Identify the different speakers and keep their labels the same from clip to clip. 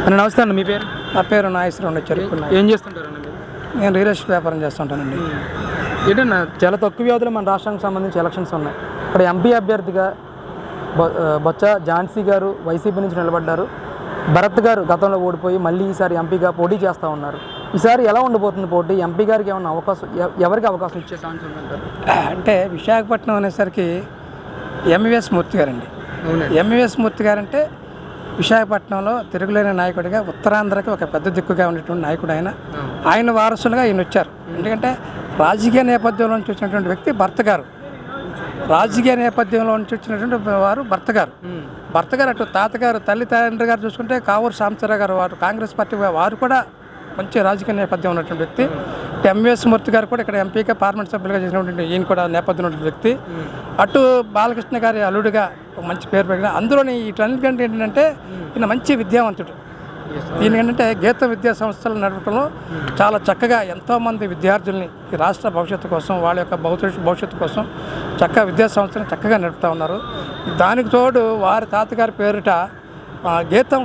Speaker 1: అన్న నమస్తే అండి. మీ పేరు?
Speaker 2: నా పేరు నాగేశ్వరరావు చెరుకున్నా.
Speaker 1: ఏం చేస్తుంటారన్న మీరు?
Speaker 2: నేను రియల్ ఎస్టేట్ వ్యాపారం చేస్తుంటానండి.
Speaker 1: ఏంటన్నా చాలా తక్కువ వ్యవధిలో మన రాష్ట్రానికి సంబంధించి ఎలక్షన్స్ ఉన్నాయి. ఇక్కడ ఎంపీ అభ్యర్థిగా బొత్స ఝాన్సీ గారు వైసీపీ నుంచి నిలబడ్డారు. భరత్ గారు గతంలో ఓడిపోయి మళ్ళీ ఈసారి ఎంపీగా పోటీ చేస్తూ ఉన్నారు. ఈసారి ఎలా ఉండబోతుంది పోటీ? ఎంపీ గారికి ఏమన్నా అవకాశం, ఎవరికి అవకాశం ఇచ్చే ఛాన్స్ ఉందంటారు?
Speaker 2: అంటే విశాఖపట్నం అనేసరికి ఎంవీఎస్ మూర్తి గారండి. ఎంవీఎస్ మూర్తి గారంటే విశాఖపట్నంలో తిరుగులేని నాయకుడిగా ఉత్తరాంధ్రకి ఒక పెద్ద దిక్కుగా ఉండేటువంటి నాయకుడు ఆయన వారసులుగా ఈయన వచ్చారు. ఎందుకంటే రాజకీయ నేపథ్యంలో నుంచి వచ్చినటువంటి వ్యక్తి భర్త గారు. రాజకీయ నేపథ్యంలో నుంచి వచ్చినటువంటి వారు భర్త గారు అటు తాతగారు తండ్రి గారు చూసుకుంటే కావూరు సాంబశివరావు గారు, వారు కాంగ్రెస్ పార్టీ వారు కూడా మంచి రాజకీయ నేపథ్యం ఉన్నటువంటి వ్యక్తి. ఎంవీఎస్ మూర్తి గారు కూడా ఇక్కడ ఎంపీగా పార్లమెంట్ సభ్యులుగా చేసినటువంటి ఈయన కూడా నేపథ్యం ఉన్నటువంటి వ్యక్తి. అటు బాలకృష్ణ గారి అల్లుడిగా ఒక మంచి పేరు పెరిగిన అందులోని వీటన్నిటికంటే ఏంటంటే ఈయన మంచి విద్యావంతుడు. ఈయన ఏంటంటే గీత విద్యా సంస్థలు నడపడంలో చాలా చక్కగా ఎంతోమంది విద్యార్థుల్ని ఈ రాష్ట్ర భవిష్యత్తు కోసం, వాళ్ళ యొక్క భవిష్యత్తు కోసం చక్కగా విద్యా సంస్థలను చక్కగా నడుపుతూ ఉన్నారు. దానికి తోడు వారి తాతగారి పేరిట గీతం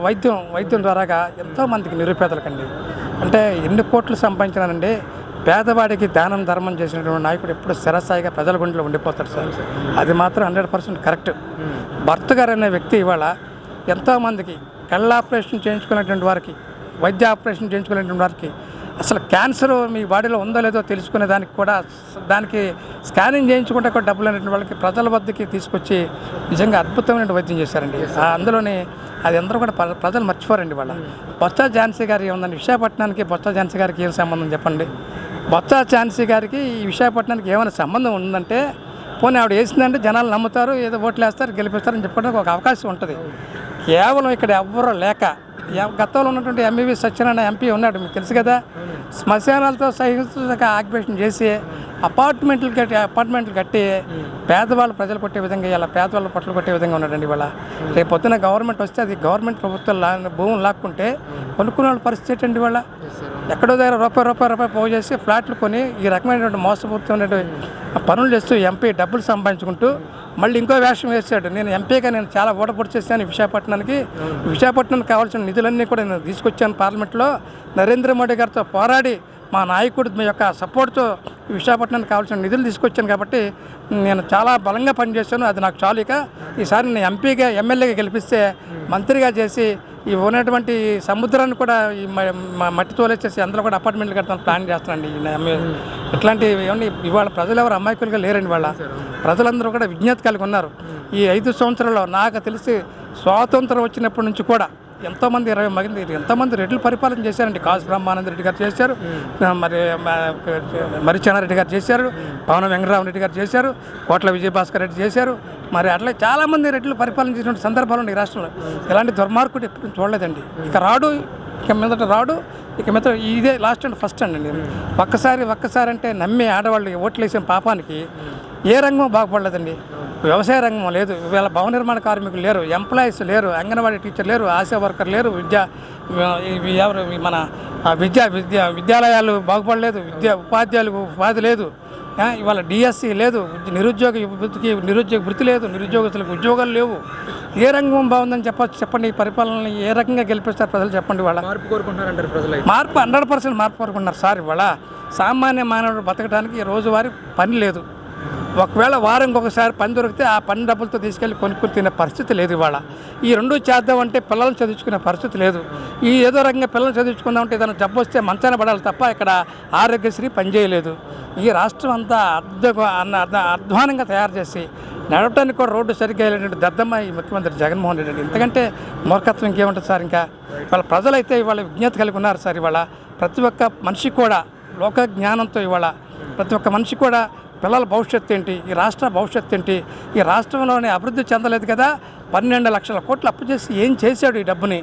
Speaker 2: వైద్యం ద్వారాగా ఎంతోమందికి నిరుపేదలకండి, అంటే ఎన్ని కోట్లు సంపాదించినానండి, పేదవాడికి దానం ధర్మం చేసినటువంటి నాయకుడు ఎప్పుడు స్థిరస్థాయిగా ప్రజల గుండెలో ఉండిపోతాడు సార్. అది మాత్రం 100% కరెక్ట్. భర్త గారు అనే వ్యక్తి ఇవాళ ఎంతోమందికి కళ్ళ ఆపరేషన్ చేయించుకునేటువంటి వారికి, వైద్య ఆపరేషన్ చేయించుకునేటువంటి వారికి, అసలు క్యాన్సర్ మీ బాడీలో ఉందో లేదో తెలుసుకునే దానికి కూడా, దానికి స్కానింగ్ చేయించుకుంటే కూడా డబ్బులు అనేటువంటి వాళ్ళకి ప్రజల వద్దకి తీసుకొచ్చి నిజంగా అద్భుతమైన వైద్యం చేశారండి. అందులోని అది అందరూ కూడా ప్రజలు మర్చిపోరండి. వాళ్ళ బొత్స ఝాన్సీ గారు ఏముందండి, విశాఖపట్నానికి బొత్స ఝాన్సీ గారికి ఏం సంబంధం చెప్పండి? బొత్స ఝాన్సీ గారికి ఈ విశాఖపట్నానికి ఏమైనా సంబంధం ఉందంటే, పోనీ ఆవిడ వేసిందంటే జనాలు నమ్ముతారు, ఏదో ఓట్లు వేస్తారు, గెలిపిస్తారని చెప్పడానికి ఒక అవకాశం ఉంటుంది. కేవలం ఇక్కడ ఎవ్వరూ లేక, గతంలో ఉన్నటువంటి ఎంవీవీ సత్యనారాయణ ఎంపీ ఉన్నాడు, మీకు తెలుసు కదా, శ్మశానాలతో సహితంగా ఆక్యుపేషన్ చేసి అపార్ట్మెంట్లు కట్టి పేదవాళ్ళు ప్రజలు కొట్టే విధంగా, ఇలా పేదవాళ్ళు పట్లు కొట్టే విధంగా ఉన్నాడండి. ఇవాళ రేపు పొద్దున గవర్నమెంట్ వస్తే అది గవర్నమెంట్ ప్రభుత్వం భూములు లాక్కుంటే కొనుక్కునే వాళ్ళ పరిస్థితి అండి. వాళ్ళ ఎక్కడో దగ్గర రూపాయి పోగు చేసి ఫ్లాట్లు కొని ఈ రకమైనటువంటి మోసపూరితమైనటువంటి పనులు చేస్తూ ఎంపీ డబ్బులు సంపాదించుకుంటూ మళ్ళీ ఇంకో వేషం వేసాడు. నేను ఎంపీగా నేను చాలా ఓటపొడి చేశాను విశాఖపట్నానికి కావాల్సిన నిధులన్నీ కూడా నేను తీసుకొచ్చాను. పార్లమెంట్లో నరేంద్ర మోడీ గారితో పోరాడి మా నాయకుడు మీ యొక్క సపోర్ట్తో విశాఖపట్నానికి కావాల్సిన నిధులు తీసుకొచ్చాను కాబట్టి నేను చాలా బలంగా పనిచేశాను. అది నాకు చాలు. ఇక ఈసారి నేను ఎంపీగా ఎమ్మెల్యేగా గెలిపిస్తే మంత్రిగా చేసి ఈ ఉన్నటువంటి సముద్రాన్ని కూడా ఈ మట్టి తోలేసేసి అందులో కూడా అపార్ట్మెంట్లు కడతాను ప్లాన్ చేస్తానండి. ఇట్లాంటి ఏమన్నా ఇవాళ ప్రజలు ఎవరు అమాయకులుగా లేరండి. వాళ్ళ ప్రజలందరూ కూడా విజ్ఞత కలిగి ఉన్నారు. ఈ 5 సంవత్సరాల్లో నాకు తెలిసి స్వాతంత్రం వచ్చినప్పటి నుంచి కూడా ఎంతోమంది 20 మంది ఎంతోమంది రెడ్లు పరిపాలన చేశారండి. కాసు బ్రహ్మానంద రెడ్డి గారు చేశారు, మరి చెన్నారెడ్డి గారు చేశారు, పవన వెంకటరామరెడ్డి గారు చేశారు, కోట్ల విజయభాస్కర్ రెడ్డి చేశారు. మరి అట్లా చాలామంది రెడ్లు పరిపాలన చేసినటువంటి సందర్భాలు ఉన్నాయి ఈ రాష్ట్రంలో. ఇలాంటి దుర్మార్గుడు ఎప్పుడు చూడలేదండి. ఇక మీదట ఇదే లాస్ట్ అండ్ ఫస్ట్ అండి. ఒక్కసారి అంటే నమ్మి ఆడవాళ్ళు ఓట్లు వేసిన పాపానికి ఏ రంగం బాగుపడలేదండి. వ్యవసాయ రంగం లేదు, ఇవాళ భవన నిర్మాణ కార్మికులు లేరు, ఎంప్లాయీస్ లేరు, అంగన్వాడీ టీచర్ లేరు, ఆశా వర్కర్ లేరు, మన విద్యాలయాలు బాగుపడలేదు, ఉపాధి లేదు. ఇవాళ డిఎస్సి లేదు, నిరుద్యోగ వృత్తి లేదు, నిరుద్యోగస్తులకు ఉద్యోగాలు లేవు. ఏ రంగం బాగుందని చెప్పండి. ఈ పరిపాలనని ఏ రకంగా గెలిపిస్తారు ప్రజలు చెప్పండి. వాళ్ళ
Speaker 1: మార్పు కోరుకుంటున్నారంటారు ప్రజలు?
Speaker 2: మార్పు 100% మార్పు కోరుకుంటున్నారు సార్. ఇవాళ సామాన్య మానవుడు బతకడానికి రోజువారీ పని లేదు. ఒకవేళ వారంకి ఒకసారి పని దొరికితే ఆ పని డబ్బులతో తీసుకెళ్ళి కొనుక్కుని తినే పరిస్థితి లేదు. ఇవాళ ఈ 2 చేద్దామంటే పిల్లలు చదివించుకునే పరిస్థితి లేదు. ఈ ఏదో రకంగా పిల్లలు చదివించుకుందామంటే ఏదైనా జబ్బు వస్తే మంచాన పడాలి తప్ప ఇక్కడ ఆరోగ్యశ్రీ పనిచేయలేదు. ఈ రాష్ట్రం అంతా అధ్వానంగా తయారు చేసి నడవటానికి కూడా రోడ్డు సరిగ్గా వెళ్ళేటువంటి దద్దమ్మ ఈ ముఖ్యమంత్రి జగన్మోహన్ రెడ్డి. ఎందుకంటే మూర్ఖత్వం ఇంకేముంటుంది సార్. ఇంకా ఇవాళ ప్రజలైతే ఇవాళ విజ్ఞత కలిగి ఉన్నారు సార్. ఇవాళ ప్రతి ఒక్క మనిషి కూడా లోక జ్ఞానంతో ఇవాళ ప్రతి ఒక్క మనిషి కూడా పిల్లల భవిష్యత్తు ఏంటి, ఈ రాష్ట్ర భవిష్యత్తు ఏంటి, ఈ రాష్ట్రంలోనే అభివృద్ధి చెందలేదు కదా, 12 లక్షల కోట్లు అప్పు చేసి ఏం చేశాడు, ఈ డబ్బుని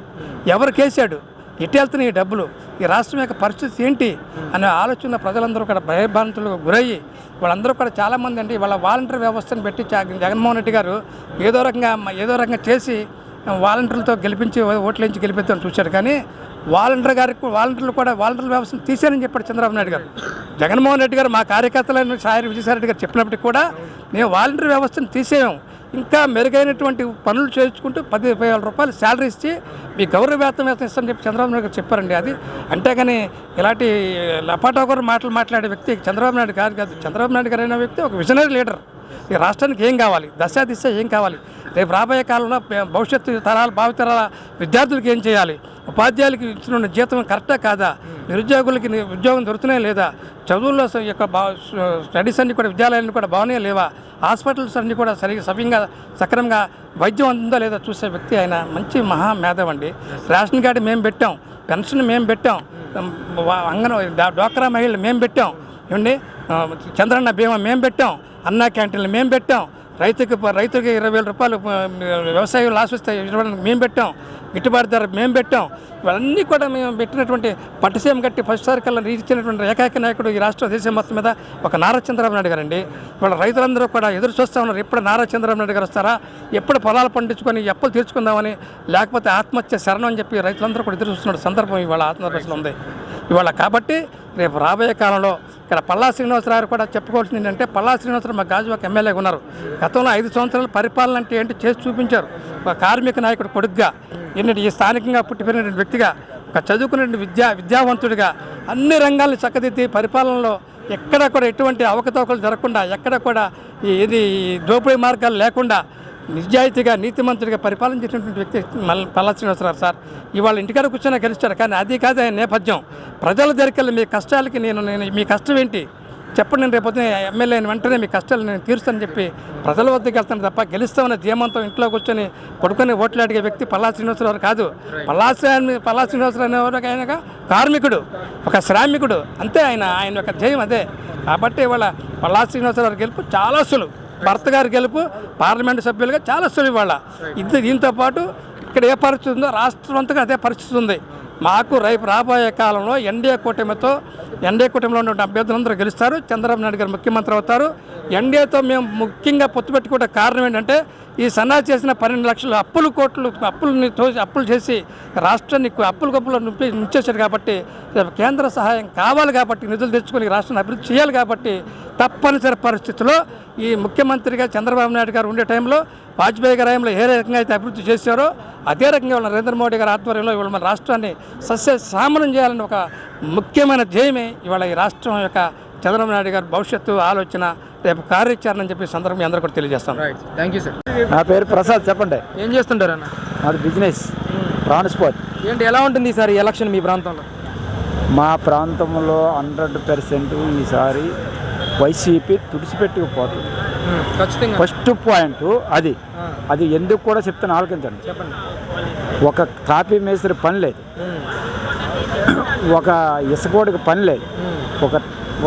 Speaker 2: ఎవరికి వేసాడు, ఎటు వెళ్తున్నాయి ఈ డబ్బులు, ఈ రాష్ట్రం యొక్క పరిస్థితి ఏంటి అనే ఆలోచన ప్రజలందరూ కూడా భయభ్రాంతులకు గురయ్యి వాళ్ళందరూ కూడా చాలామంది అండి వాళ్ళ వాలంటీర్ వ్యవస్థను పెట్టి జగన్మోహన్ రెడ్డి గారు ఏదో రకంగా చేసి వాలంటీర్లతో గెలిపించి ఓట్లు వేయించి గెలిపిద్దామని చూశాడు. కానీ వాలంటీర్లు కూడా వాలంటీర్ వ్యవస్థను తీశారని చెప్పాడు చంద్రబాబు నాయుడు గారు. జగన్మోహన్ రెడ్డి గారు మా కార్యకర్తలను సాయి విజయసాయి రెడ్డి గారు చెప్పినప్పటికీ కూడా మేము వాలంటీర్ వ్యవస్థను తీసేయం, ఇంకా మెరుగైనటువంటి పనులు చేయించుకుంటూ 10,000 రూపాయలు శాలరీ ఇచ్చి మీ గౌరవ వేతనం ఇస్తామని చెప్పి చంద్రబాబు నాయుడు గారు చెప్పారండి. అది అంతేగాని ఇలాంటి లపాటోకరు మాటలు మాట్లాడే వ్యక్తి చంద్రబాబు నాయుడు కాదు. చంద్రబాబు నాయుడు గారు అయిన వ్యక్తి ఒక విజనరీ లీడర్. ఈ రాష్ట్రానికి ఏం కావాలి, దిశ ఏం కావాలి, రేపు రాబోయే కాలంలో భవిష్యత్తు భావితరాల విద్యార్థులకి ఏం చేయాలి, ఉపాధ్యాయులకి ఇచ్చిన జీతం కరెక్టా కాదా, నిరుద్యోగులకి ఉద్యోగం దొరుకుతున్నాయా లేదా, చదువుల్లో యొక్క స్టడీస్ అన్నీ కూడా విద్యాలయాన్ని కూడా బాగున్నాయా లేవా, హాస్పిటల్స్ అన్నీ కూడా సవ్యంగా సక్రమంగా వైద్యం ఉందా లేదా చూసే వ్యక్తి ఆయన. మంచి మహా మేధావండి. రేషన్ కార్డు మేము పెట్టాం, పెన్షన్ మేము పెట్టాం, డ్వాక్రా మహిళలు మేము పెట్టాం, ఏమండి చంద్రన్న బీమా మేము పెట్టాం, అన్నా క్యాంటీన్లు మేము పెట్టాం, రైతుకి 20,000 రూపాయలు వ్యవసాయం లాస్ వస్తే ఇవ్వడానికి మేము పెట్టాం, గిట్టుబాటు ధర మేము పెట్టాం. ఇవన్నీ కూడా మేము పెట్టినటువంటి పట్టుసీమ కట్టి ఫస్ట్ సారి కల్లా ఇచ్చినటువంటి ఏకైక నాయకుడు ఈ రాష్ట్ర దేశం మొత్తం మీద ఒక నారా చంద్రబాబు నాయుడు గారండి. ఇవాళ రైతులందరూ కూడా ఎదురు చూస్తూ ఉన్నారు, ఎప్పుడు నారా చంద్రబాబు నాయుడు గారు వస్తారా, ఎప్పుడు పొలాలు పండించుకొని ఎప్పులు తీర్చుకుందామని, లేకపోతే ఆత్మహత్య శరణం అని చెప్పి రైతులందరూ కూడా ఎదురు చూస్తున్న సందర్భం ఇవాళ ఆత్మహత్యలో ఉంది ఇవాళ. కాబట్టి రేపు రాబోయే కాలంలో ఇక్కడ పల్లా శ్రీనివాసరావు కూడా చెప్పుకోవాల్సింది ఏంటంటే, పల్లా శ్రీనివాసరావు మా గాజువాక ఎమ్మెల్యేగా ఉన్నారు. గతంలో 5 సంవత్సరాల పరిపాలన అంటే ఏంటి చేసి చూపించారు. ఒక కార్మిక నాయకుడు కొడుకుగా, ఈ స్థానికంగా పుట్టి పెరిగిన వ్యక్తిగా, ఒక చదువుకునే విద్యావంతుడిగా అన్ని రంగాలను చక్కదిద్ది పరిపాలనలో ఎక్కడ కూడా ఎటువంటి అవకతవకలు జరగకుండా, ఎక్కడ కూడా ఇది దోపిడీ మార్గాలు లేకుండా నిజాయితీగా నీతిమంతుడిగా పరిపాలన చేసినటువంటి వ్యక్తి పల్లా శ్రీనివాసరావు సార్. ఇవాళ ఇంటికాడ కూర్చొని గెలిచారు, కానీ అది కాదు ఆయన నేపథ్యం. ప్రజల దగ్గరికి మీ కష్టాలకి నేను మీ కష్టం ఏంటి చెప్పండి, నేను రేపొద్దున ఎమ్మెల్యే అయిన వెంటనే మీ కష్టాలు నేను తీరుస్తానని చెప్పి ప్రజల వద్దకు వెళ్తాను తప్ప గెలుస్తామన్న ధీమంతో ఇంట్లో కూర్చొని పడుకొని ఓట్లు అడిగే వ్యక్తి పల్లా శ్రీనివాసరావు కాదు. పల్లా శ్రీనివాసరావు అనేవారు ఆయన కార్మికుడు, ఒక శ్రామికుడు, అంతే ఆయన యొక్క ధ్యేయం అదే. కాబట్టి ఇవాళ పల్లా శ్రీనివాసరావు గెలుపు చాలా సులువు, భర్త గారి గెలుపు పార్లమెంటు సభ్యులుగా చాలా సులువు ఇవాళ. దీంతో పాటు ఇక్కడ ఏ పరిస్థితి ఉందో రాష్ట్రం అంతగా అదే పరిస్థితి ఉంది. మాకు రేపు రాబోయే కాలంలో ఎన్డీఏ కూటమిలో ఉన్నటువంటి అభ్యర్థులందరూ గెలుస్తారు, చంద్రబాబు నాయుడు గారు ముఖ్యమంత్రి అవుతారు. ఎన్డీఏతో మేము ముఖ్యంగా పొత్తు పెట్టుకునే కారణం ఏంటంటే, ఈ సన్నా చేసిన 12 లక్షల అప్పులు చేసి రాష్ట్రాన్ని అప్పులు ముంచేశారు. కాబట్టి రేపు కేంద్ర సహాయం కావాలి, కాబట్టి నిధులు తెచ్చుకొని రాష్ట్రాన్ని అభివృద్ధి చేయాలి. కాబట్టి తప్పనిసరి పరిస్థితుల్లో ఈ ముఖ్యమంత్రిగా చంద్రబాబు నాయుడు గారు ఉండే టైంలో, వాజ్పేయి గారి టైంలో ఏ రకంగా అయితే అభివృద్ధి చేశారో అదే రకంగా నరేంద్ర మోడీ గారి ఆధ్వర్యంలో ఇవాళ మన రాష్ట్రాన్ని సస్యశ్యామలం చేయాలని ఒక ముఖ్యమైన ధ్యేయమే ఇవాళ ఈ రాష్ట్రం యొక్క చంద్రబాబు నాయుడు గారి భవిష్యత్తు ఆలోచన, రేపు కార్యాచరణ అని చెప్పి సందర్భంగా అందరూ కూడా తెలియజేస్తాం.
Speaker 1: Thank you sir.
Speaker 3: నా పేరు ప్రసాద్. చెప్పండి.
Speaker 1: ఏం చేస్తుంటారు అన్న?
Speaker 3: మాది బిజినెస్, ట్రాన్స్పోర్ట్.
Speaker 1: ఏంటి ఎలా ఉంటుంది ఈసారి ఎలక్షన్ మీ ప్రాంతంలో?
Speaker 3: మా ప్రాంతంలో 100% ఈసారి వైసీపీ తుడిచిపెట్టుకుపోతుంది.
Speaker 1: ఖచ్చితంగా
Speaker 3: ఫస్ట్ పాయింట్ అది ఎందుకు కూడా చెప్తాను, ఆలోచించండి.
Speaker 1: చెప్పండి.
Speaker 3: ఒక కాపీ మేస్త్రి పని లేదు, ఒక ఇసుకోడికి పని లేదు,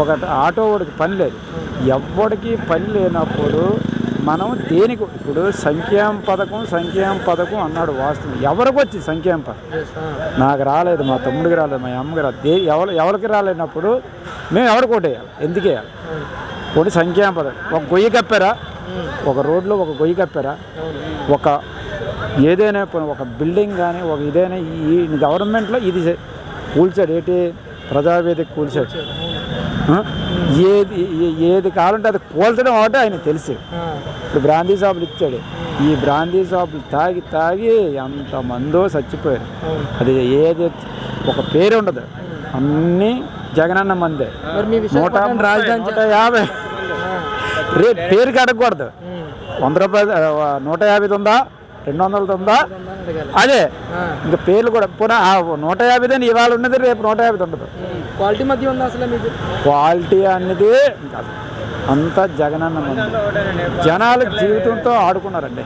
Speaker 3: ఒక ఆటో వాడికి పని లేదు, ఎవరికి పని లేనప్పుడు మనం దేనికి ఇప్పుడు సంక్షేమ పథకం అన్నాడు. వాస్తవం ఎవరికి వచ్చి సంక్షేమ పథకం నాకు రాలేదు, మా తమ్ముడికి రాలేదు, మా అమ్మకి రాలేదు. ఎవరికి రాలేనప్పుడు మేము ఎవరికి ఓటేయాలి, ఎందుకు వేయాలి? ఒకటి సంక్షేమ పథకం. ఒక గొయ్యి కప్పారా, ఒక రోడ్లో ఒక గొయ్యి కప్పారా, ఒక ఏదైనా ఒక బిల్డింగ్ కానీ ఒక ఇదైనా ఈ గవర్నమెంట్లో ఇది కూల్చాడు, ఏంటి ప్రజావేదిక కూల్చాడు. ఏది కావాలంటే అది కూల్చడం ఒకటే ఆయన తెలిసి. ఇప్పుడు బ్రాందీ షాపులు ఇచ్చాడు, ఈ బ్రాందీ షాపులు తాగి ఎంతమందో చచ్చిపోయారు. అది ఏది ఒక పేరు ఉండదు, అన్నీ జగనన్న మందే. 150 రేట్ పేరుకి అడగకూడదు. 100 రూపాయలు 150 ఉందా, 200 ఉందా, అదే ఇంకా పేర్లు కూడా పునః 150 ఇవాళ ఉన్నది, రేపు 150 ఉండదు.
Speaker 1: క్వాలిటీ మధ్య ఉందా అసలు మీకు?
Speaker 3: క్వాలిటీ అనేది అంతా జగనన్న మంది. జనాలు జీవితంతో ఆడుకున్నారండి.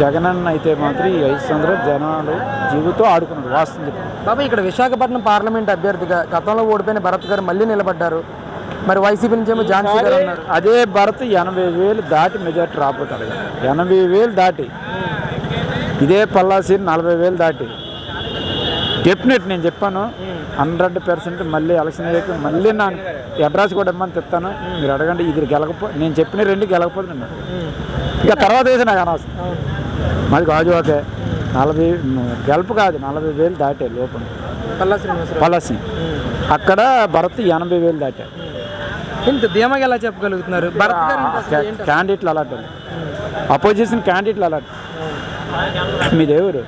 Speaker 3: జగనన్న అయితే మాత్రం ఈ 5 సంవత్సరాలు జనాలు జీవితం ఆడుకున్నారు. వాస్తవం
Speaker 1: బాబా, ఇక్కడ విశాఖపట్నం పార్లమెంట్ అభ్యర్థిగా గతంలో ఓడిపోయిన భరత్ గారు మళ్ళీ నిలబడ్డారు. మరి వైసీపీ నుంచి ఏమో ఝాన్సీ గారు ఉన్నారు.
Speaker 3: అదే భరత్ 80,000 దాటి మెజార్టీ రాబోతాడు. 80,000 దాటి. ఇదే పల్లాసీని 40,000 దాటి. డెఫినెట్ నేను చెప్పాను 100% మళ్ళీ ఎలక్షన్ అయ్యాక మళ్ళీ నా అడ్రస్ కూడా ఇమ్మని చెప్తాను. మీరు అడగండి. ఇది నేను చెప్పిన 2 గెలకపోతే నేను ఇంకా తర్వాత వేసి నాకు అనవసరం. మాది గాజువాకే 40 గెలుపు కాదు, 40,000 దాటే లోపల పల్లాసీ. అక్కడ భరత్ 80,000 దాటారు.
Speaker 1: ఇంత ధీమాగా ఎలా చెప్పగలుగుతున్నారు? భరత్ గారు
Speaker 3: క్యాండిడేట్లు అలాంటి అపోజిషన్ క్యాండిడేట్లు అలాంటి. మీదేవరు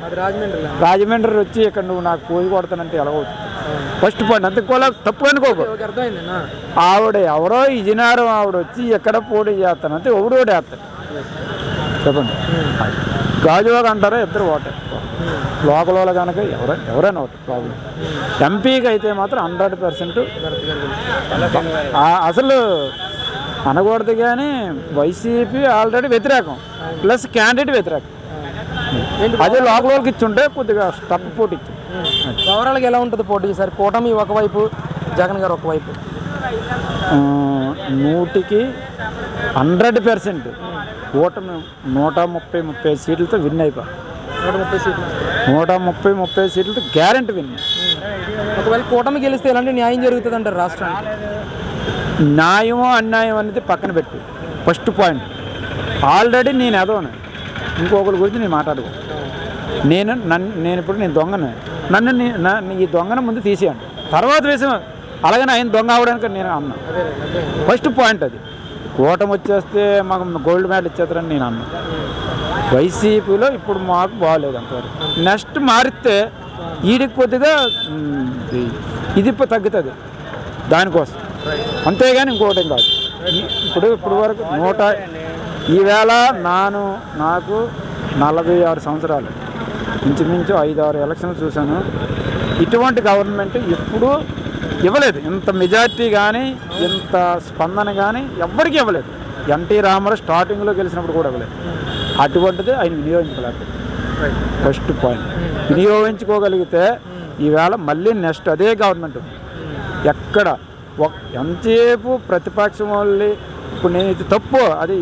Speaker 1: అది రాజమండ్రి
Speaker 3: రాజమండ్రి వచ్చి ఇక్కడ నువ్వు నాకు పోయి కొడతానంటే ఎలాగవుతుంది? ఫస్ట్ పాయింట్ అంతే కూడా తప్పు అనుకోకు.
Speaker 1: అర్థమైంది.
Speaker 3: ఆవిడ ఎవరో విజయనగరం ఆవిడ వచ్చి ఎక్కడ పోటీ చేస్తానంటే ఎవడు ఒకటి వేస్తాడు చెప్పండి. గాజువాగ అంటారా ఇద్దరు ఓటే లోకల్ వాళ్ళు కనుక ఎవరైనా ఒకటి ప్రాబ్లం. ఎంపీకి అయితే మాత్రం 100% అసలు అనకూడదు. కానీ వైసీపీ ఆల్రెడీ వ్యతిరేకం ప్లస్ క్యాండిడేట్ వ్యతిరేకం. అదే లోకల్ వాళ్ళకి ఇచ్చుంటే కొద్దిగా టఫ్ పోటీ ఇచ్చింది.
Speaker 1: ఓవరాల్గా ఎలా ఉంటుంది పోటీ? ఈసారి కూటమి ఒకవైపు, జగన్ గారు ఒకవైపు.
Speaker 3: 100కి 100% కూటమి 130 సీట్లతో విన్ అయిపోయి. 130 సీట్లతో గ్యారెంటీ విన్.
Speaker 1: ఒకవేళ కూటమి గెలిస్తే ఎలాంటి న్యాయం జరుగుతుంది అంటారు రాష్ట్రానికి?
Speaker 3: న్యాయమో అన్యాయం అనేది పక్కన పెట్టి ఫస్ట్ పాయింట్ ఆల్రెడీ నేను ఎదవను. ఇంకొకరి గురించి నేను మాట్లాడుకో. నేను ఇప్పుడు దొంగను. నన్ను ఈ దొంగను ముందు తీసేయండి, తర్వాత వేసాం. అలాగే ఆయన దొంగ అవడానికి నేను అన్నా. ఫస్ట్ పాయింట్ అది. కూటమి వచ్చేస్తే మాకు గోల్డ్ మెడల్ ఇచ్చేస్తారని నేను అన్నా. వైసీపీలో ఇప్పుడు మాకు బాగోలేదు అంతవరకు. నెక్స్ట్ మారిస్తే ఈడికి కొద్దిగా ఇది తగ్గుతుంది దానికోసం, అంతేగాని ఇంకోటి కాదు. ఇప్పుడు వరకు ఈవేళ నాకు 46 సంవత్సరాలు, ఇంచుమించు 5-6 ఎలక్షన్లు చూశాను. ఇటువంటి గవర్నమెంట్ ఎప్పుడూ ఇవ్వలేదు. ఇంత మెజార్టీ కానీ ఇంత స్పందన కానీ ఎవ్వరికీ ఇవ్వలేదు. ఎన్టీ రామారావు స్టార్టింగ్లో గెలిచినప్పుడు కూడా ఇవ్వలేదు. అటువంటిది ఆయన వినియోగించలేదు. ఫస్ట్ పాయింట్ వినియోగించుకోగలిగితే ఈవేళ మళ్ళీ నెక్స్ట్ అదే గవర్నమెంట్. ఎక్కడ ఎంతసేపు ప్రతిపక్షం వాళ్ళు ఇప్పుడు నేను ఇది తప్పు, అది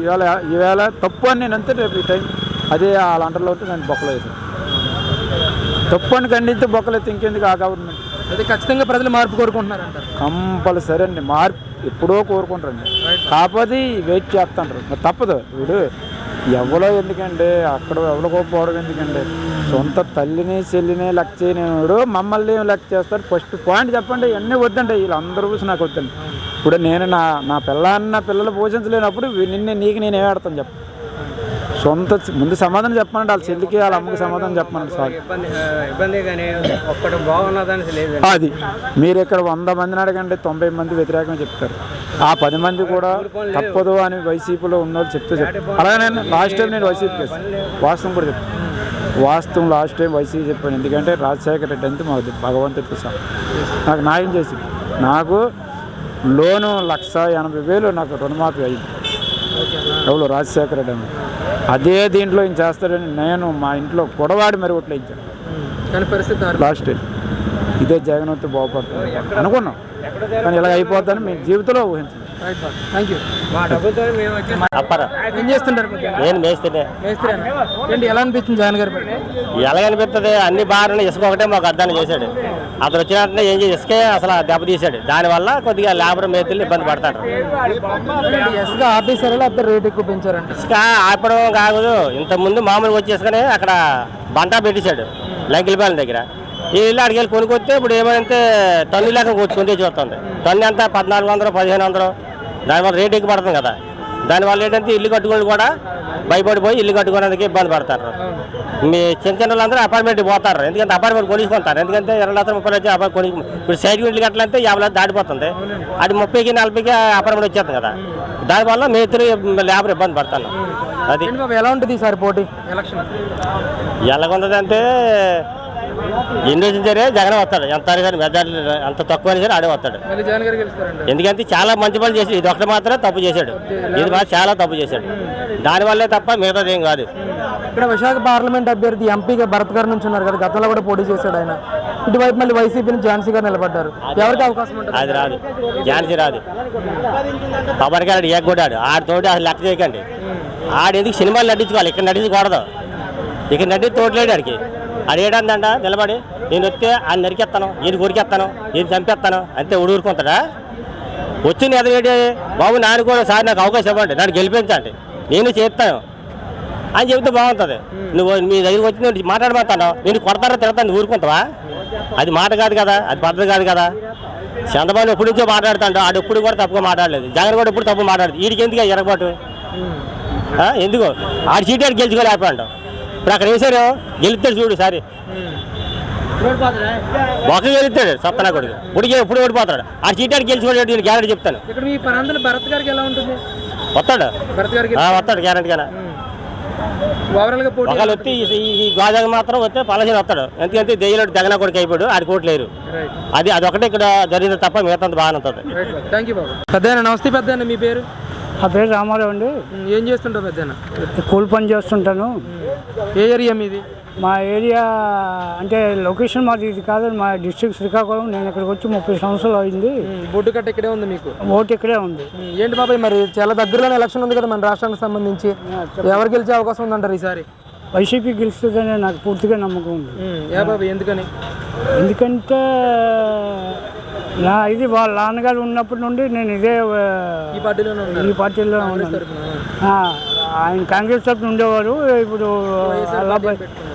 Speaker 3: ఈవేళ తప్పు అని నేను అంతే రేపు ఈ టైం అదే వాళ్ళ అంటర్లో అయితే నేను బొక్కలేదు. తప్పు అని ఖండిస్తే బొక్కలేదు ఇంకెందుకు ఆ గవర్నమెంట్.
Speaker 1: అది ఖచ్చితంగా ప్రజలు మార్పు కోరుకుంటున్నారంటారు.
Speaker 3: కంపల్సరీ అండి, మార్పు ఎప్పుడో కోరుకుంటారండి. కాకపోతే వెయిట్ చేస్తుంటారు, మరి తప్పదు. ఇప్పుడు ఎవరో ఎందుకండి అక్కడ ఎవరికో పోవడం ఎందుకండి? సొంత తల్లిని చెల్లిని లెక్క చేయనివాడు మమ్మల్ని లెక్క చేస్తారు. ఫస్ట్ పాయింట్ చెప్పండి. ఇవన్నీ వద్దండి, వీళ్ళందరూ చూసి నాకు వద్దండి. ఇప్పుడు నేను నా పిల్లలు పోషించలేనప్పుడు నీకు నేను ఏమాడతాను చెప్పు. సొంత ముందు సమాధానం చెప్పమండి, వాళ్ళ చెల్లికి వాళ్ళ అమ్మకి సమాధానం చెప్పమండి. సార్
Speaker 2: ఇబ్బంది కానీ ఒక్కటి బాగున్నదని లేదు.
Speaker 3: అది మీరు ఇక్కడ 100 మందిని అడగండి, 90 మంది వ్యతిరేకంగా చెప్తారు. ఆ 10 మంది కూడా తప్పదు అని వైసీపీలో ఉన్నోళ్ళు చెప్తే అలాగే నేను లాస్ట్ టైం నేను వైసీపీ చేస్తాను. వాస్తవం కూడా చెప్తాను. వాస్తవం లాస్ట్ టైం వైసీపీ చెప్పాను. ఎందుకంటే రాజశేఖర రెడ్డి అంతే మాకు భగవంతుడు ప్రసాద్ నాకు న్యాయం చేసింది. నాకు లోను 1,80,000 నాకు రుణమాఫీ అయింది. ఎవరు? రాజశేఖర రెడ్డి అని. అదే దీంట్లో ఈయన చేస్తాడని నేను మా ఇంట్లో గొడవాడి మరి ఓట్లు ఇచ్చాను.
Speaker 1: కానీ పరిస్థితి
Speaker 3: లాస్ట్ టైం ఇదే జగన్ వస్తే బాగుపడుతుంది అనుకున్నాం, కానీ ఇలా అయిపోద్దని మీ జీవితంలో ఊహించింది.
Speaker 1: Thank you.
Speaker 4: ఏం చేస్తుంటారు? నేను మేస్తేనే.
Speaker 1: ఏంటి ఎలా అనిపిస్తుంది జగన్ గారి?
Speaker 4: ఎలా అనిపిస్తుంది? అన్ని బాగా ఇసుక ఒకటే మాకు అర్థాన్ని చేశాడు. అతను వచ్చినట్టు ఏం చేసి ఇసుకే అసలు దెబ్బతీశాడు. దానివల్ల కొద్దిగా లేబర్ మేతలు ఇబ్బంది పడతారు.
Speaker 1: ఇసుక ఆపేశారా లేకపోతే రేట్ ఎక్కువ పెంచారంట?
Speaker 4: ఇసుక ఆపడం కాదు, ఇంతకుముందు మామూలుగా వచ్చి ఇసుకనే అక్కడ బంటా పెట్టేశాడు లంకిలపాలెం దగ్గర. ఈ ఇల్లు అడిగి వెళ్ళి కొనుక్కొస్తే ఇప్పుడు ఏమైతే టన్ను లేక కొనుక్కుంటే చూస్తుంది. టన్ను ఎంత 1,400, 1,500. దానివల్ల రేట్ ఎక్కువ పడుతుంది కదా. దానివల్ల ఏంటంటే ఇల్లు కట్టుకొని కూడా భయపడిపోయి ఇల్లు కట్టుకోవడానికి ఇబ్బంది పడతారు. మీ చిన్న వాళ్ళందరూ అపార్ట్మెంట్ పోతారు. ఎందుకంటే అపార్ట్మెంట్ కొనుక్కుంటారు. ఎందుకంటే 20,30,000 వచ్చి అపార్ట్ కొని ఇప్పుడు సైడ్ ఇల్లు కట్టాలంటే 50,000 దాటిపోతుంది. అది 30కి 40కి అపార్ట్మెంట్ వచ్చేస్తుంది కదా. దానివల్ల మేతులు లేబర్ ఇబ్బంది పడతాను. అది
Speaker 1: ఎలా ఉంటుంది ఈసారి పోటీ ఎలక్షన్?
Speaker 4: ఎలాగుందంటే ఎన్ని రోజులు సరే జగన్ వస్తాడు. ఎంత కానీ మెజార్టీ అంత తక్కువ సరే ఆడే వస్తాడు. ఎందుకంటే చాలా మంచి పనులు చేసి ఇది ఒకటి మాత్రమే తప్పు చేశాడు. ఇది మాత్రం చాలా తప్పు చేశాడు. దానివల్లే తప్ప మిగతాది ఏం కాదు.
Speaker 1: ఇక్కడ విశాఖ పార్లమెంట్ అభ్యర్థి ఎంపీగా భరత్ గారు నుంచి ఉన్నారు కదా, గతంలో కూడా పోటీ చేశాడు ఆయన. ఇటువైపు మళ్ళీ వైసీపీ నుంచి ఝాన్సీ గారు నిలబడ్డారు. ఎవరికి అవకాశం ఉంటుంది?
Speaker 4: అది రాదు, ఝాన్సీ రాదు. పవన్ కళ్యాణ్ ఎగ్గొడ్డాడు. ఆడితోటి అసలు లెక్క చేయకండి. ఎందుకు సినిమాలు నటించుకోవాలి, ఇక్కడ నటించకూడదు. ఇక్కడ నటించి తోటలేడు ఆడికి. అడిగేటందంట నిలబడి నేను వస్తే ఆయన నరికేస్తాను, నేను కొరికేస్తాను, నేను చంపేస్తాను అంతే ఊరుకుంటాడా? వచ్చింది ఎదవేడి బాబు నాన్న కూడా సార్ నాకు అవకాశం ఇవ్వండి, నన్ను గెలిపించండి, నేను చేస్తాను అని చెబితే బాగుంటుంది. నువ్వు మీ దగ్గరికి వచ్చి నువ్వు మాట్లాడబోతాను, నేను కొడతారో తిడతాను, నువ్వు ఊరుకుంటావా? అది మాట కాదు కదా, అది పద్ధతి కాదు కదా. చంద్రబాబు ఎప్పుడు నుంచో మాట్లాడుతాడు, ఆడు ఎప్పుడు కూడా తప్పుగా మాట్లాడలేదు. జగన్ కూడా ఎప్పుడు తప్పు మాట్లాడదు. వీడికి ఎందుకు ఎరగబాటు? ఎందుకు ఆడి సీట్ ఆడు గెలుచుకోలేకపోయాడు. ఇప్పుడు అక్కడ వేసారు గెలుస్తాడు చూడు సారి ఒక గెలుస్తాడు సత్తనా కొడుకు ఇప్పుడు ఓడిపోతాడు. ఆ సీట్ ఆడు గెలుచుకోలేడు నేను గ్యారెంటీ చెప్తాను.
Speaker 1: ఇక్కడ మీ ప్రాంతంలో భరత్ గారికి ఎలా ఉంటుంది?
Speaker 4: వస్తాడు
Speaker 1: భరత్ గారికి
Speaker 4: వస్తాడు గ్యారెంటీగానే.
Speaker 1: ఓవరాల్గా పోటీ
Speaker 4: ఒకళ్ళు వచ్చి ఈ గోదావరి మాత్రం వస్తే పలాసీని వస్తాడు. ఎందుకంటే దెయ్యలోడు జగన్ కొడుకు అయిపోయాడు ఆడి కోట్లు లేరు. అదొకటే ఇక్కడ జరిగింది తప్ప మిగతా బాగానే ఉంటుంది.
Speaker 1: థ్యాంక్ యూ బాబు. పెద్దయినా నమస్తే. పెద్దయినా మీ పేరు?
Speaker 2: నా పేరు రామారావు అండి.
Speaker 1: ఏం చేస్తుంటావు పెద్దయినా?
Speaker 2: కూలి పని చేస్తుంటాను.
Speaker 1: ఏ ఏరియా మీది?
Speaker 2: మా ఏరియా అంటే లొకేషన్ మాది ఇది కాదు, మా డిస్ట్రిక్ట్ శ్రీకాకుళం. నేను ఇక్కడికి వచ్చి 30 సంవత్సరాలు అయింది.
Speaker 1: బొడ్డు కట్ట ఇక్కడే ఉంది మీకు?
Speaker 2: ఓటు ఇక్కడే ఉంది.
Speaker 1: ఏంటి బాబాయ్ మరి చాలా దగ్గరలోనే ఎలక్షన్ ఉంది కదా మన రాష్ట్రానికి సంబంధించి, ఎవరు గెలిచే అవకాశం ఉందంటారు ఈసారి?
Speaker 2: వైసీపీ గెలుస్తుందని నాకు పూర్తిగా నమ్మకం ఉంది.
Speaker 1: ఏ బాబాయ్ ఎందుకని?
Speaker 2: ఎందుకంటే వాళ్ళ నాన్నగారు ఉన్నప్పటి నుండి నేను ఇదే
Speaker 1: ఈ పార్టీలోనే
Speaker 2: ఉన్నాను. ఆయన కాంగ్రెస్ తరఫున ఉండేవారు, ఇప్పుడు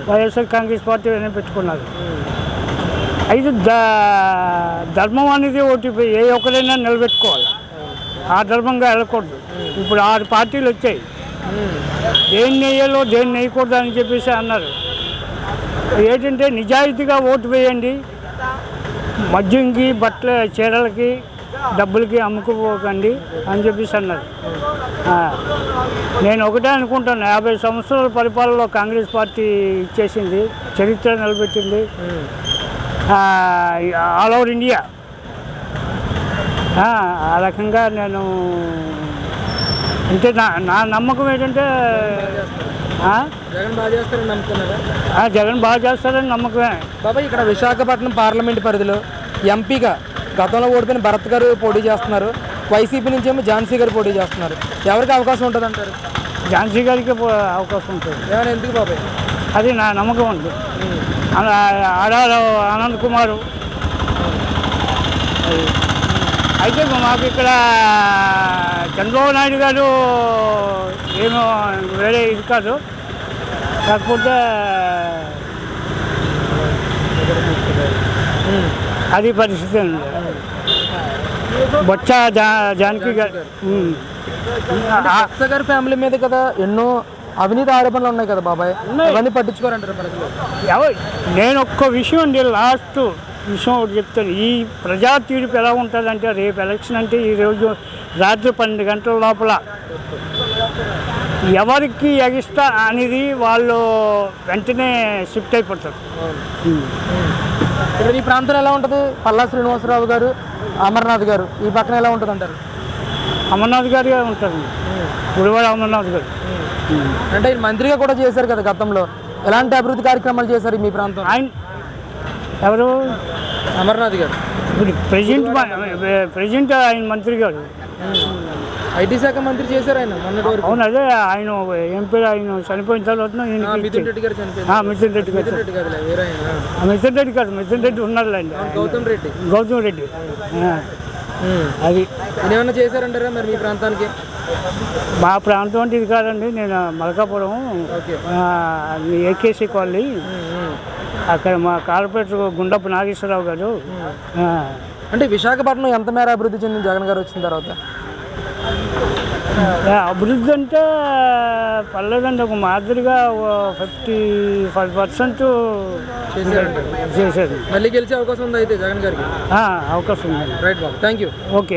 Speaker 2: వైఎస్ఆర్ కాంగ్రెస్ పార్టీ అనే పెట్టుకున్నారు. అయితే ధర్మం అనేది ఒకటి ఏ ఒక్కరైనా నిలబెట్టుకోవాలి, ఆ ధర్మంగా వెళ్ళకూడదు. ఇప్పుడు 6 పార్టీలు వచ్చాయి, దేన్ని వేయాలో దేన్ని వేయకూడదు అని చెప్పేసి అన్నారు. ఏంటంటే నిజాయితీగా ఓటు వేయండి, మద్యంకి బట్టల చీరలకి డబ్బులకి అమ్ముకుపోకండి అని చెప్పేసి అన్నారు. నేను ఒకటే అనుకుంటాను, 50 సంవత్సరాల పరిపాలనలో కాంగ్రెస్ పార్టీ ఇచ్చేసింది, చరిత్ర నిలబెట్టింది ఆల్ ఓవర్ ఇండియా. ఆ రకంగా నేను అంటే నా నమ్మకం ఏంటంటే
Speaker 1: జగన్ బాగా చేస్తారని నమ్ముతున్నారా?
Speaker 2: జగన్ బాగా చేస్తారని నమ్మకమే.
Speaker 1: బాబాయ్ ఇక్కడ విశాఖపట్నం పార్లమెంట్ పరిధిలో ఎంపీగా గతంలో ఓడిపోయిన భరత్ గారు పోటీ చేస్తున్నారు, వైసీపీ నుంచి ఏమో ఝాన్సీ గారు పోటీ చేస్తున్నారు. ఎవరికి అవకాశం ఉంటుంది అంటారు?
Speaker 2: ఝాన్సీ గారికి అవకాశం ఉంటుంది.
Speaker 1: ఏమైనా ఎందుకు బాబాయ్?
Speaker 2: అది నా నమ్మకం ఉంది. ఆడారు ఆనంద్ కుమారు. అయితే మాకు ఇక్కడ చంద్రబాబు నాయుడు గారు ఏమో వేరే ఇది కాదు, కాకపోతే అది పరిస్థితి అండి. బొత్స జానకి గారు
Speaker 1: బొత్స గారి ఫ్యామిలీ మీద కదా ఎన్నో అవినీతి ఆరోపణలు ఉన్నాయి కదా బాబాయ్, అవన్నీ పట్టించుకోరంటారు ప్రజలు?
Speaker 2: నేను ఒక్క విషయం అండి, లాస్ట్ విషయం ఒకటి చెప్తాను. ఈ ప్రజా తీర్పు ఎలా ఉంటుందంటే, రేపు ఎలక్షన్ అంటే ఈరోజు రాత్రి 12 గంటల లోపల ఎవరికి ఎగిస్తా అనేది వాళ్ళు వెంటనే షిఫ్ట్ అయిపోతారు.
Speaker 1: ఇక్కడ ఈ ప్రాంతంలో ఎలా ఉంటుంది? పల్లా శ్రీనివాసరావు గారు, అమర్నాథ్ గారు, ఈ పక్కన ఎలా ఉంటుంది అంటారు?
Speaker 2: అమర్నాథ్ గారు ఉంటారు, గుడివాడ అమర్నాథ్ గారు.
Speaker 1: అంటే ఆయన మంత్రిగా కూడా చేశారు కదా గతంలో, ఎలాంటి అభివృద్ధి కార్యక్రమాలు చేశారు మీ ప్రాంతం?
Speaker 2: ఆయన ఎవరు?
Speaker 1: అమర్నాథ్ గారు
Speaker 2: ఇప్పుడు ప్రెసిడెంట్ ఆయన మంత్రి గారు,
Speaker 1: ఐటీ శాఖ మంత్రి చేశారు ఆయన మొన్నటి వరకు.
Speaker 2: అవును, అదే ఆయన ఎంపీ ఆయన చనిపోయిన తర్వాత
Speaker 1: మిథున్ రెడ్డి గారు చనిపోయింది.
Speaker 2: మిథున్ రెడ్డి గారు. మిథున్ రెడ్డి కాదు, మిథున్ రెడ్డి ఉన్నారులేండి, గౌతమ్ రెడ్డి. అది
Speaker 1: ఏమన్నా చేశారంటారా మరి మీ ప్రాంతానికి?
Speaker 2: మా ప్రాంతం అంటే ఇది కాదండి, నేను మలకాపురం ఏకేసీ కాలనీ, అక్కడ మా కార్పొరేటర్ గుండప్ప నాగేశ్వరరావు గారు.
Speaker 1: అంటే విశాఖపట్నం ఎంత మేర అభివృద్ధి చెందింది జగన్ గారు వచ్చిన తర్వాత?
Speaker 2: అభివృద్ధి అంటే పర్లేదండి, ఒక మాదిరిగా 55% చేశారు.
Speaker 1: మళ్ళీ గెలిచే అవకాశం ఉంది అయితే జగన్ గారికి?
Speaker 2: అవకాశం ఉంది.
Speaker 1: Right Babu, thank you.
Speaker 2: Okay.